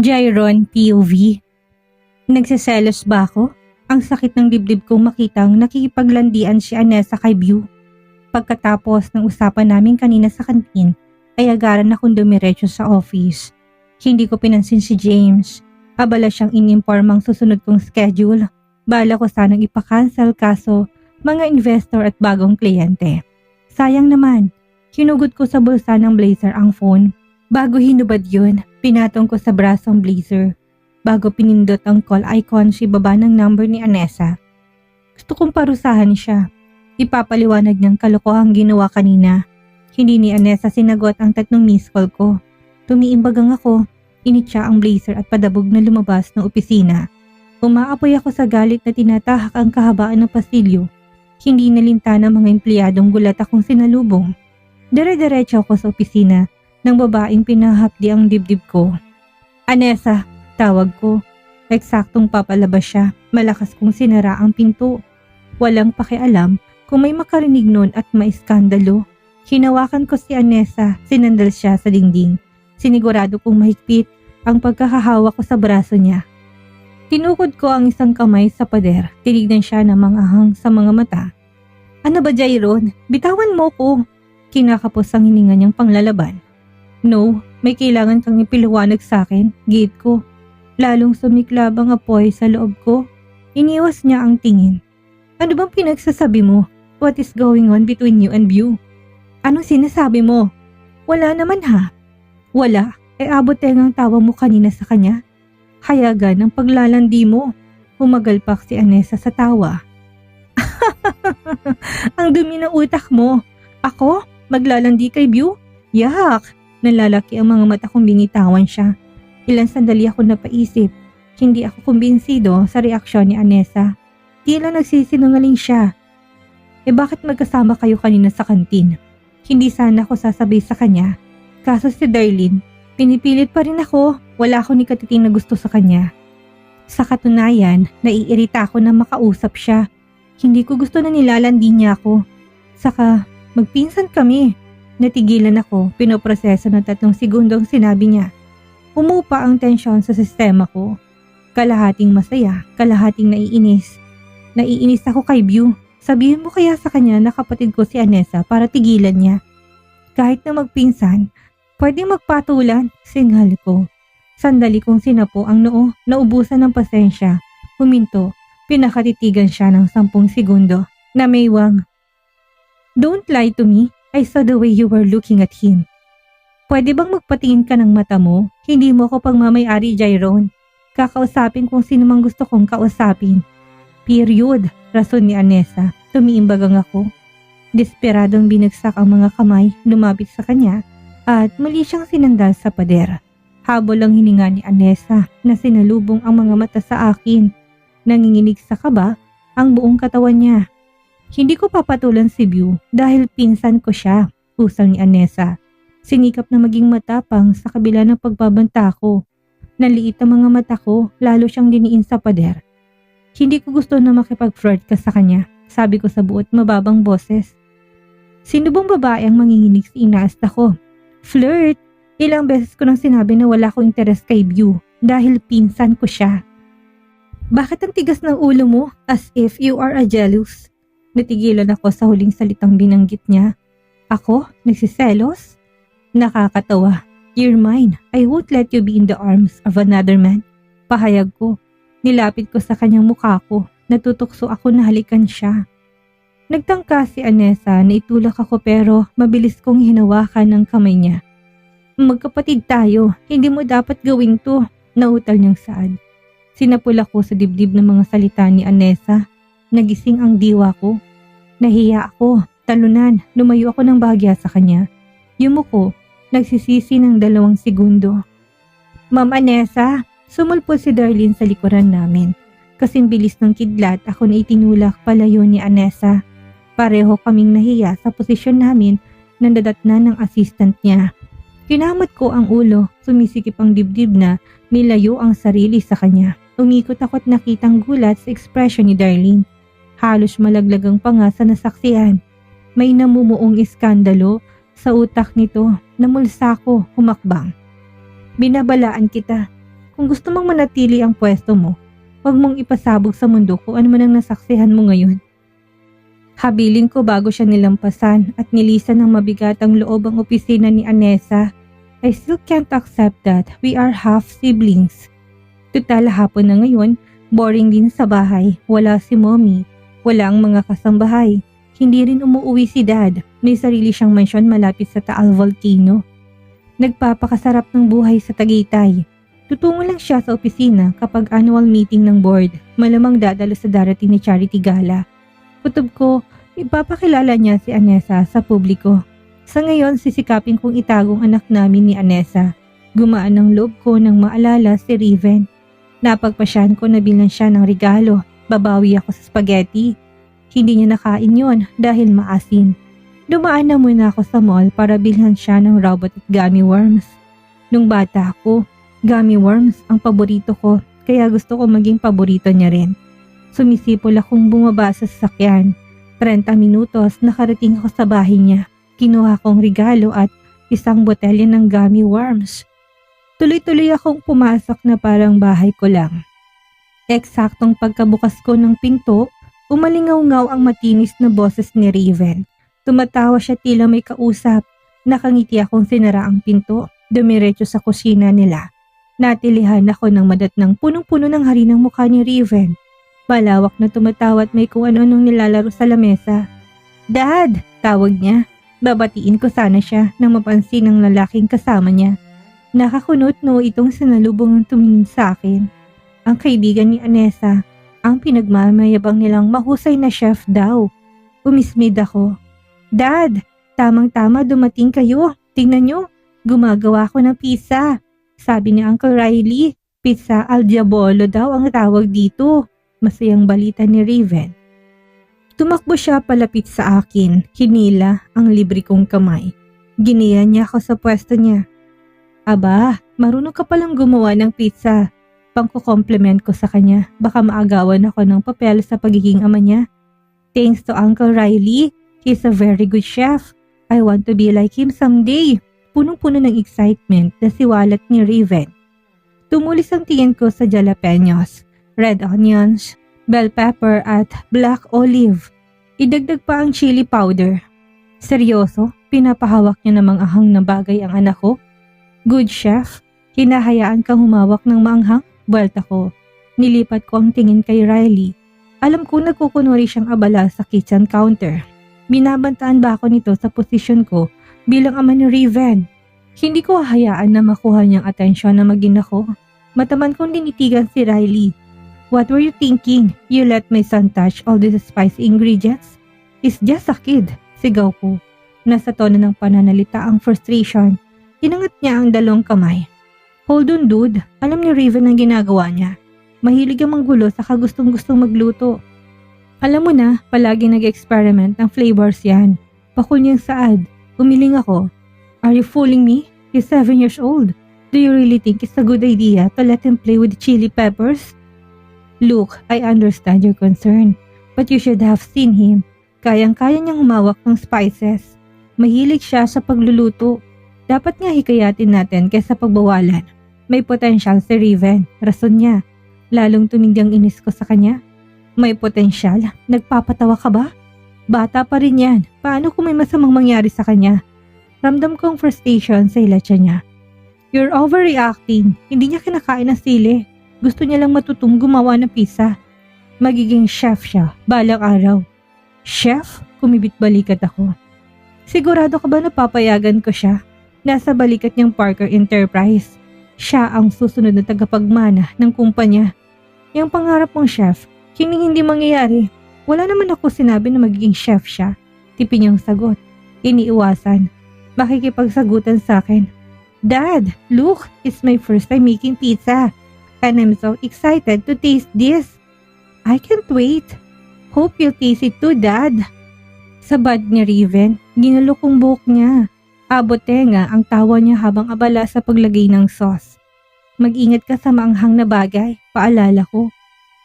Jairon POV. Nagseselos ba ako? Ang sakit ng dibdib kong makitang nakikipaglandian si Anessa kay Beau. Pagkatapos ng usapan namin kanina sa kantin, ay agaran akong dumiretso sa office. Hindi ko pinansin si James. Abala siyang inimpormang susunod kong schedule. Bala ko sanang ipakancel kaso mga investor at bagong kliyente. Sayang naman, hinugot ko sa bulsa ng blazer ang phone. Bago hinubad yun, pinatong ko sa brasong blazer. Bago pinindot ang call icon, si baba ng number ni Anessa. Gusto kong parusahan siya. Ipapaliwanag ng kalokohang ginawa kanina. Hindi ni Anessa sinagot ang 3 missed call ko. Tumiimbagang ako, initsa ang blazer at padabog na lumabas ng opisina. Umaapoy ako sa galit na tinatahak ang kahabaan ng pasilyo. Hindi nalinta ng mga empleyadong gulat akong sinalubong. Dire-diretso ako sa opisina ng babaeng pinahapdi ang dibdib ko. Anessa, tawag ko. Eksaktong papalabas siya, malakas kong sinara ang pinto. Walang pakialam kung may makarinig nun at maiskandalo. Hinawakan ko si Anessa, sinandal siya sa dingding. Sinigurado kong mahigpit ang pagkakahawa ko sa braso niya. Tinukod ko ang isang kamay sa pader, tinignan siya na manghahang sa mga mata. Ano ba, Jairon? Bitawan mo ko. Kinakapos ang hininga niyang panglalaban. No, may kailangan kang ipiliwanag sa akin, gate ko. Lalong sumiklab ang apoy sa loob ko. Iniwas niya ang tingin. Ano bang pinagsasabi mo? What is going on between you and Beau? Anong sinasabi mo? Wala naman ha. Wala, abot ang tawa mo kanina sa kanya. Hayagan ang paglalandi mo. Humagalpak si Anessa sa tawa. Ang dumi ng utak mo. Ako? Maglalandi kay Beau? Yak! Nalalaki ang mga mata kong binitawan siya. Ilang sandali ako napaisip. Hindi ako kumbinsido sa reaksyon ni Anessa. Tila nagsisinungaling siya. Bakit magkasama kayo kanina sa kantin? Hindi sana ako sasabi sa kanya. Kaso si Darlene, pinipilit pa rin ako. Wala akong ni katiting na gusto sa kanya. Sa katunayan, naiirita ako na makausap siya. Hindi ko gusto na nilalandi niya ako. Saka, magpinsan kami. Natigilan ako, pinoproseso ng 3 segundong sinabi niya. Umupa ang tensyon sa sistema ko. Kalahating masaya, kalahating naiinis. Naiinis ako kay Beau. Sabihin mo kaya sa kanya na kapatid ko si Anessa para tigilan niya. Kahit na magpinsan, pwede magpatulan, singhal ko. Sandali kong sinapo ang noo, naubusan ng pasensya. Huminto, pinakatitigan siya ng 10 segundo. Na maywang. Don't lie to me. I saw the way you were looking at him. Pwede bang magpatingin ka ng mata mo? Hindi mo ko pagmamayari, Jairon. Kakausapin kung sino mang gusto kong kausapin. Period, rason ni Anessa. Tumiimbagang ako. Desperadong binagsak ang mga kamay, lumapit sa kanya, at muli siyang sinandal sa pader. Habol ang hininga ni Anessa na sinalubong ang mga mata sa akin. Nanginginig sa kaba ang buong katawan niya. Hindi ko papatulan si Beau dahil pinsan ko siya, usal ni Anessa. Sinikap na maging matapang sa kabila ng pagbabanta ko. Naliit ang mga mata ko, lalo siyang diniin sa pader. Hindi ko gusto na makipag-flirt ka sa kanya, sabi ko sa buot mababang boses. Sino bang babae ang manginginig sa inaasta ko? Flirt? Ilang beses ko nang sinabi na wala akong interes kay Beau dahil pinsan ko siya. Bakit ang tigas ng ulo mo as if you are a jealous? Natigilan ako sa huling salitang binanggit niya. Ako? Nagsiselos? Nakakatawa. You're mine. I won't let you be in the arms of another man. Pahayag ko. Nilapit ko sa kanyang mukha ko. Natutukso ako na halikan siya. Nagtangka si Anessa na itulak ako pero mabilis kong hinawakan ng kamay niya. Magkapatid tayo. Hindi mo dapat gawin to. Nautal niyang saad. Sinapul ako sa dibdib ng mga salita ni Anessa. Nagising ang diwa ko. Nahiya ako, talunan, lumayo ako ng bahagya sa kanya. Yumuko, nagsisisi ng 2 segundo. Ma'am Anessa, sumulpot si Darlene sa likuran namin. Kasing bilis ng kidlat ako na itinulak palayo ni Anessa. Pareho kaming nahiya sa posisyon namin na nadatnan ng assistant niya. Kinamot ko ang ulo, sumisikip ang dibdib na nilayo ang sarili sa kanya. Umikot ako't nakitang gulat sa ekspresyon ni Darlene. Halos malaglag ang panga sa nasaksihan. May namumuong iskandalo sa utak nito. Namulsa ko, humakbang. Binabalaan kita. Kung gusto mong manatili ang pwesto mo, huwag mong ipasabog sa mundo kung ano man ang nasaksihan mo ngayon. Habilin ko bago siya nilampasan at nilisan ng mabigat ang loob ang opisina ni Anessa. I still can't accept that we are half siblings. Tutal hapon na ngayon, boring din sa bahay. Wala si mommy, wala ang mga kasambahay. Hindi rin umuuwi si dad. May sarili siyang mansyon malapit sa Taal Volcano. Nagpapakasarap ng buhay sa Tagaytay. Tutungo lang siya sa opisina kapag annual meeting ng board. Malamang dadalo sa darating ni charity gala. Kutob ko, ipapakilala niya si Anessa sa publiko. Sa ngayon, sisikapin kong itagong anak namin ni Anessa. Gumaan ang loob ko nang maalala si Riven. Napagpasyahan ko na bilan siya ng regalo. Babawi ako sa spaghetti. Hindi niya nakain yon dahil maasim. Dumaan na muna ako sa mall para bilhan siya ng robot at gummy worms. Nung bata ako, gummy worms ang paborito ko, kaya gusto ko maging paborito niya rin. Sumisipol akong bumaba sa sasakyan. 30 minutos nakarating ako sa bahay niya. Kinuha kong regalo at isang botelya ng gummy worms. Tuloy-tuloy akong pumasok na parang bahay ko lang. Eksaktong pagkabukas ko ng pinto, umalingaw-ngaw ang matinis na boses ni Raven. Tumatawa siya tila may kausap. Nakangiti akong sinara ang pinto. Dumiretso sa kusina nila. Natilihan ako ng madatnang punong-puno ng harinang mukha ni Raven. Malawak na tumatawa at may kung ano-anong nilalaro sa lamesa. Dad! Tawag niya. Babatiin ko sana siya nang mapansin ng lalaking kasama niya. Nakakunot-no itong sinalubong ng tumingin sa akin. Ang kaibigan ni Anessa, ang pinagmamayabang nilang mahusay na chef daw. Umismid ako. Dad! Tamang-tama dumating kayo. Tingnan niyo, gumagawa ko ng pizza. Sabi ni Uncle Riley, pizza al diabolo daw ang tawag dito. Masayang balita ni Raven. Tumakbo siya palapit sa akin, hinila ang libre kong kamay. Giniyan niya ako sa pwesto niya. Aba, marunong ka palang gumawa ng pizza. Pangko-compliment ko sa kanya, baka maagawan ako ng papel sa pagiging ama niya. Thanks to Uncle Riley, he's a very good chef. I want to be like him someday. Punong-puno ng excitement na siwalat ni Raven. Tumulis ang tingin ko sa jalapenos, red onions, bell pepper at black olive. Idagdag pa ang chili powder. Seryoso, pinapahawak niya namang ahang na bagay ang anak ko? Good chef, hinahayaan kang humawak ng maanghang? Buwelta ko. Nilipat ko ang tingin kay Riley. Alam ko nagkukunwari siyang abala sa kitchen counter. Binabantaan ba ako nito sa posisyon ko bilang ama ni Raven? Hindi ko hahayaan na makuha niyang atensyon na maging ako. Mataman kong dinitigan si Riley. What were you thinking? You let my son touch all these spicy ingredients? He's just a kid, sigaw ko. Nasa tono ng pananalita ang frustration. Inangat niya ang dalawang kamay. Hold on dude, alam ni Raven ang ginagawa niya. Mahilig ang manggulo sa kagustong-gustong magluto. Alam mo na, palagi nag-experiment ng flavors yan. Pakul niyang saad. Umiling ako. Are you fooling me? He's 7 years old. Do you really think it's a good idea to let him play with chili peppers? Look, I understand your concern, but you should have seen him. Kayang-kaya niyang humawak ng spices. Mahilig siya sa pagluluto. Dapat nga hikayatin natin kaysa pagbawalan. May potensyal si Raven, rason niya. Lalong tumindi ang inis ko sa kanya. May potensyal? Nagpapatawa ka ba? Bata pa rin yan. Paano kung may masamang mangyari sa kanya? Ramdam kong frustration sa ilatsa niya. You're overreacting. Hindi niya kinakain ng sili. Gusto niya lang matutong gumawa ng pizza. Magiging chef siya, balang araw. Chef? Kumibit balikat ako. Sigurado ka ba na papayagan ko siya? Nasa balikat niyang Parker Enterprise. Siya ang susunod na tagapagmana ng kumpanya. Yung pangarap mong chef, hindi mangyayari. Wala naman ako sinabi na magiging chef siya. Tipi niyang sagot. Iniiwasan. Makikipagsagutan sa akin. Dad, look, it's my first time making pizza. And I'm so excited to taste this. I can't wait. Hope you'll taste it too, Dad. Sabad ni Raven, ginulo kong buhok niya. Abotenga ang tawa niya habang abala sa paglagay ng sauce. Mag-ingat ka sa maanghang na bagay, paalala ko.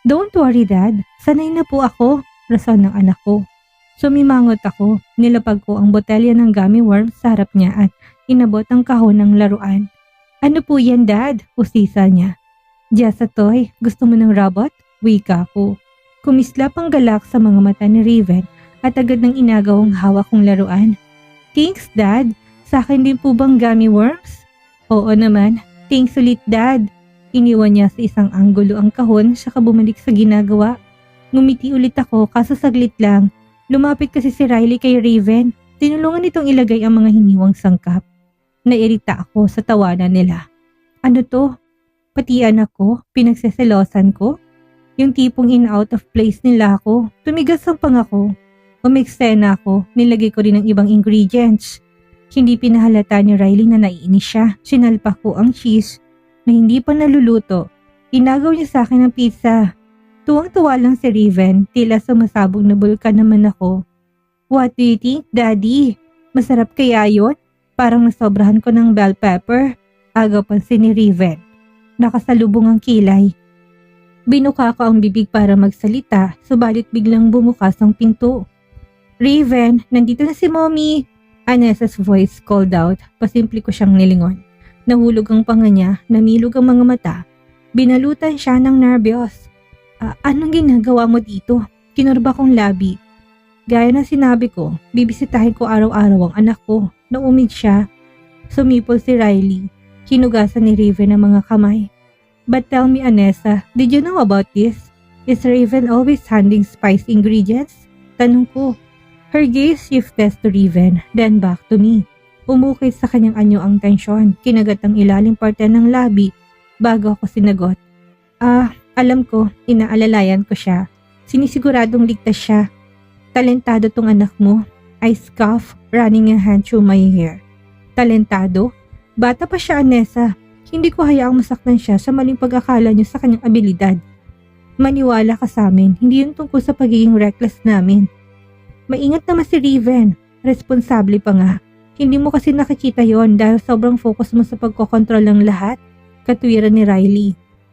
Don't worry, Dad. Sanay na po ako, rason ng anak ko. Sumimangot ako, nilapag ko ang botelya ng gummy worms sa harap niya at inabot ang kahon ng laruan. Ano po yan, Dad? Usisa niya. Just a toy, gusto mo ng robot? Wika ko. Kumislap ang galak sa mga mata ni Raven at agad nang inagaw ang hawak kong laruan. Thanks, Dad. Sa akin din po bang gummy worms? Oo naman. Thanks ulit, Dad. Iniwan niya sa isang anggulo ang kahon saka bumalik sa ginagawa. Ngumiti ulit ako kaso saglit lang. Lumapit kasi si Riley kay Raven. Tinulungan nitong ilagay ang mga hiniwang sangkap. Nairita ako sa tawanan nila. Ano to? Pati anak ko? Pinagseselosan ko? Yung tipong in out of place nila ako. Tumigas ang pangako. Umeksena ako. Nilagay ko rin ng ibang ingredients. Hindi pinahalata ni Riley na naiinis siya. Sinalpak ko ang cheese na hindi pa naluluto. Inagaw niya sa akin ang pizza. Tuwang-tuwa lang si Raven, tila sumasabog na bulkan naman ako. What do you think, Daddy? Masarap kaya yun? Parang nasobrahan ko ng bell pepper. Agaw pansin ni Raven. Nakasalubong ang kilay. Binuka ko ang bibig para magsalita, subalit biglang bumukas ang pinto. Raven, nandito na si Mommy. Anessa's voice called out. Pasimple ko siyang nilingon. Nahulog ang panga niya, namilog ang mga mata. Binalutan siya ng nervyos. Anong ginagawa mo dito? Kinurba kong labi. Gaya ng sinabi ko, bibisitahin ko araw-araw ang anak ko. Naumid siya. Sumipol si Riley. Hinugasan ni Raven ang mga kamay. But tell me, Anessa, did you know about this? Is Raven always handing spice ingredients? Tanong ko. Her gaze shifted to Raven, then back to me. Umukit sa kanyang anyo ang tensyon. Kinagat ang ilalim parte ng labi bago ako sinagot. Alam ko, inaalalayan ko siya. Sinisiguradong ligtas siya. Talentado tong anak mo. I scoff, running a hand through my hair. Talentado? Bata pa siya, Anessa. Hindi ko hayaang masaktan siya sa maling pag-akala niyo sa kanyang abilidad. Maniwala ka sa amin, hindi yun tungkol sa pagiging reckless namin. Maingat naman si Raven. Responsable pa nga. Hindi mo kasi nakikita yon dahil sobrang focus mo sa pagkokontrol ng lahat. Katwiran ni Riley.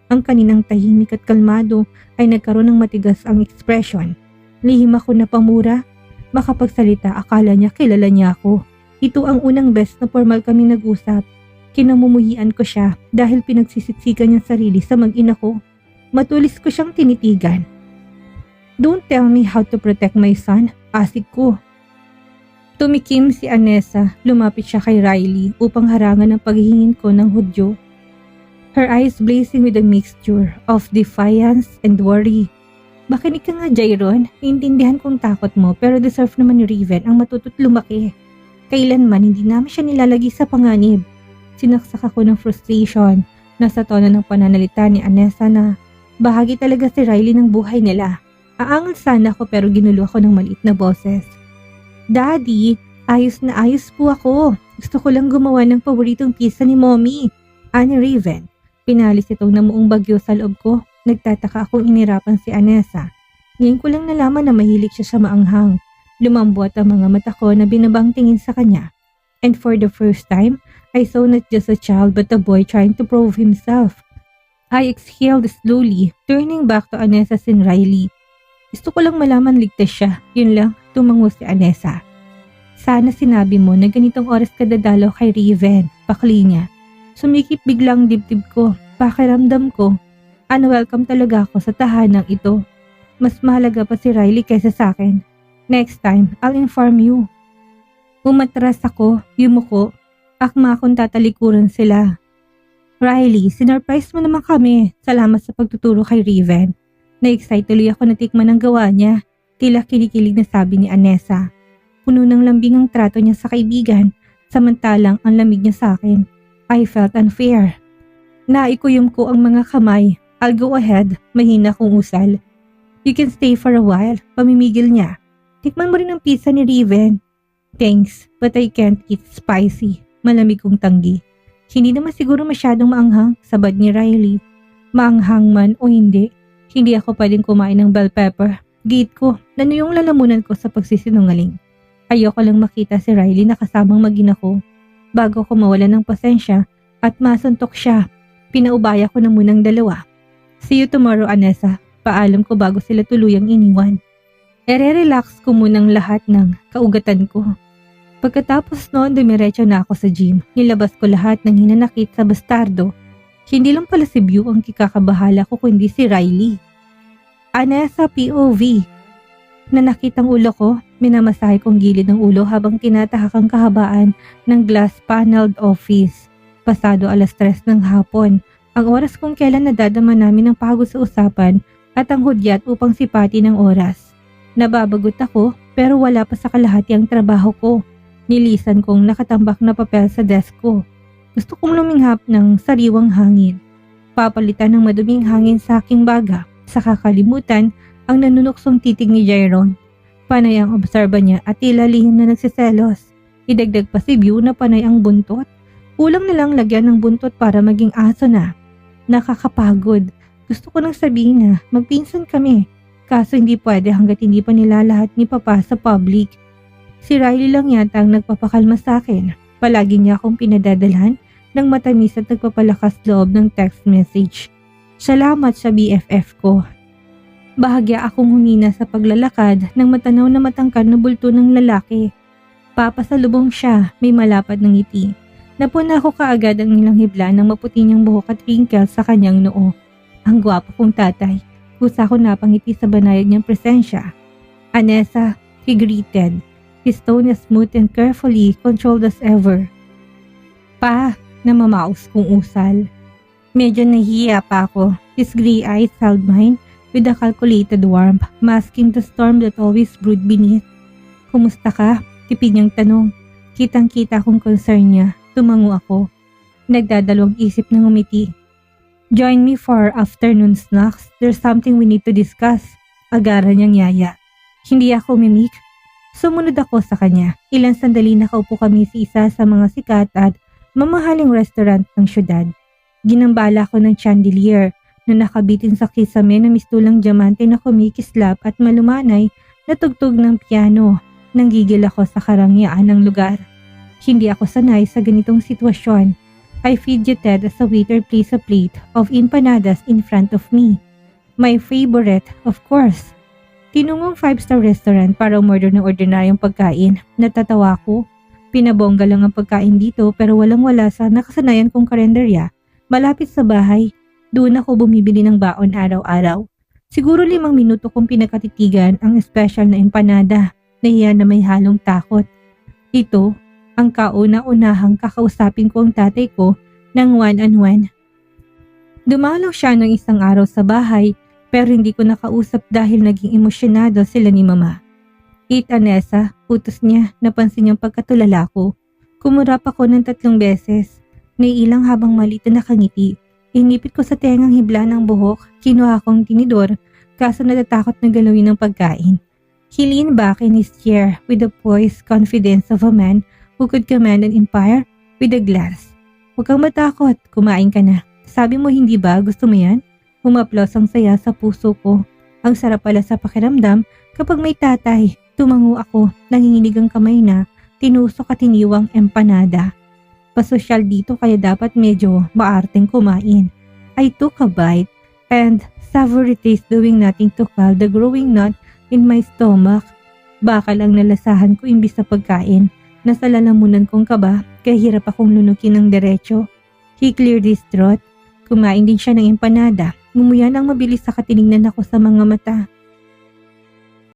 Ang kaninang tahimik at kalmado ay nagkaroon ng matigas ang ekspresyon. Lihim ako na pamura. Makapagsalita, akala niya kilala niya ako. Ito ang unang beses na formal kami nag-usap. Kinamumuhian ko siya dahil pinagsisiksikan niyang sarili sa mag-ina ko. Matulis ko siyang tinitigan. Don't tell me how to protect my son. Asik ko. Tumikim si Anessa. Lumapit siya kay Riley upang harangan ang paghihingin ko ng hudyo. Her eyes blazing with a mixture of defiance and worry. Makinig ka nga, Jairon. Iintindihan kong takot mo pero deserve naman ni Raven ang matuto't lumaki. Kailanman hindi namin siya nilalagay sa panganib. Sinaksak ako ng frustration na sa tono ng pananalita ni Anessa na bahagi talaga si Riley ng buhay nila. Aangal sana ako pero ginulo ako ng maliit na boses. Daddy, ayos na ayos po ako. Gusto ko lang gumawa ng paboritong pizza ni Mommy. Ani Raven. Pinalis itong namuong bagyo sa loob ko. Nagtataka akong inirapan si Anessa. Ngayon ko lang nalaman na mahilig siya sa maanghang. Lumambot ang mga mata ko na binabang tingin sa kanya. And for the first time, I saw not just a child but a boy trying to prove himself. I exhaled slowly, turning back to Anessa and Riley. Gusto ko lang malaman ligtas siya. Yun lang, tumango si Anessa. Sana sinabi mo na ganitong oras ka dadalaw kay Raven. Pakli niya. Sumikip biglang dibdib ko. Pakiramdam ko. Unwelcome talaga ako sa tahanang ito. Mas mahalaga pa si Riley kaysa sa akin. Next time, I'll inform you. Umatras ako, yumuko. Akma akong tatalikuran sila. Riley, sinurprise mo naman kami. Salamat sa pagtuturo kay Raven. Na-excite tuloy ako na tikman ang gawa niya. Tila kinikilig na sabi ni Anessa. Puno ng lambing ang trato niya sa kaibigan. Samantalang ang lamig niya sa akin. I felt unfair. Naikuyom ko ang mga kamay. I'll go ahead, mahina kong usal. You can stay for a while, pamimigil niya. Tikman mo rin ang pizza ni Raven. Thanks, but I can't eat spicy. Malamig kong tanggi. Hindi naman siguro masyadong maanghang, sabad ni Riley. Maanghang man o hindi, hindi ako pwedeng kumain ng bell pepper. Gate ko, yung lalamunan ko sa pagsisinungaling. Ayoko lang makita si Riley na kasamang mag-ina ko. Bago ko mawalan ng pasensya at masuntok siya, pinaubaya ko na munang dalawa. See you tomorrow, Anessa. Paalam ko bago sila tuluyang iniwan. Ere-relax ko munang lahat ng kaugatan ko. Pagkatapos noon, dumiretso na ako sa gym. Nilabas ko lahat ng hinanakit sa bastardo. Hindi lang pala si Beau ang kikakabahala ko kundi si Riley. Anessa POV. Nanakitang ulo ko, minamasahe kong gilid ng ulo habang tinatahak ang kahabaan ng glass-paneled office. Pasado 3:00 ng hapon, ang oras kung kailan nadadama namin ang pagod sa usapan at ang hudyat upang sipati ng oras. Nababagot ako pero wala pa sa kalahati ang trabaho ko. Nilisan kong nakatambak na papel sa desk ko. Gusto kong luminghap ng sariwang hangin. Papalitan ng maduming hangin sa aking baga. Sa kakalimutan, ang nanunuksong titig ni Jairon. Panay ang obserba niya at tila lihim na nagsiselos. Idagdag pa si Beau na panay ang buntot. Kulang na lang lagyan ng buntot para maging aso na. Nakakapagod. Gusto ko nang sabihin na magpinsan kami. Kaso hindi pwede hanggat hindi pa nila lahat ni Papa sa public. Si Riley lang yata ang nagpapakalma sa akin. Palagi niya akong pinadadalhan ng matamis at nagpapalakas loob ng text message. Salamat sa BFF ko. Bahagya akong humina sa paglalakad nang matanaw na matangkad na bulto ng lalaki. Papasalubong siya, may malapad ng ngiti. Napuna ko kaagad ang nilang hibla ng maputi niyang buhok at wrinkles sa kanyang noo. Ang gwapo kong tatay. Kusa ko napangiti sa banayad niyang presensya. Anessa, he greeted. His tone as smooth and carefully controlled as ever. Pa, namamaos kong usal. Medyo nahihiya pa ako. His gray eyes held mine with a calculated warmth, masking the storm that always brewed beneath. Kumusta ka? Tipid niyang tanong. Kitang-kita kong concern niya. Tumango ako. Nagdadalawang isip ng umiti. Join me for afternoon snacks. There's something we need to discuss. Agaran niyang yaya. Hindi ako mimik. Sumunod ako sa kanya. Ilang sandali nakaupo kami sa isa sa mga sikat at mamahaling restaurant ng syudad. Ginambala ko ng chandelier na nakabitin sa kisame na mistulang diamante na kumikislap at malumanay na tugtog ng piano. Nanggigil ako sa karangyaan ng lugar. Hindi ako sanay sa ganitong sitwasyon. I fidgeted as a waiter placed a plate of empanadas in front of me. My favorite, of course. Tinungong 5-star restaurant para umorder ng ordinaryong pagkain. Natatawa ko. Pinabongga lang ang pagkain dito pero walang-wala sa nakasanayan kong karenderya. Malapit sa bahay, doon ako bumibili ng baon araw-araw. Siguro 5 minuto kong pinakatitigan ang special na empanada na iyan na may halong takot. Ito, ang kauna-unahang kakausapin ko ang tatay ko ng one-on-one. Dumalaw siya ng isang araw sa bahay pero hindi ko nakausap dahil naging emosyonado sila ni Mama. Eat Anessa, utos niya, napansin niyang pagkatulala ko. Kumurap ako ng 3 beses. Naiilang habang malito nakangiti. Inipit ko sa tengang hibla ng buhok, kinuha kong tinidor, kaso natatakot na galawin ng pagkain. He leaned back in his chair with the poised confidence of a man who could command an empire with a glass. Huwag kang matakot, kumain ka na. Sabi mo hindi ba, gusto mo yan? Humaplos ang saya sa puso ko. Ang sarap pala sa pakiramdam kapag may tatay. Tumango ako, nanginginig ang kamay na, tinusok at tiniwang empanada. Pasosyal dito kaya dapat medyo maarteng kumain. I took a bite and savory taste doing nothing to quell the growing knot in my stomach. Bakal ang nalasahan ko imbis sa pagkain. Nasa lalamunan kong kaba kaya hirap akong lunukin ng diretso. He cleared his throat. Kumain din siya ng empanada. Ngumuyan ang mabilis sa katiningnan ako sa mga mata.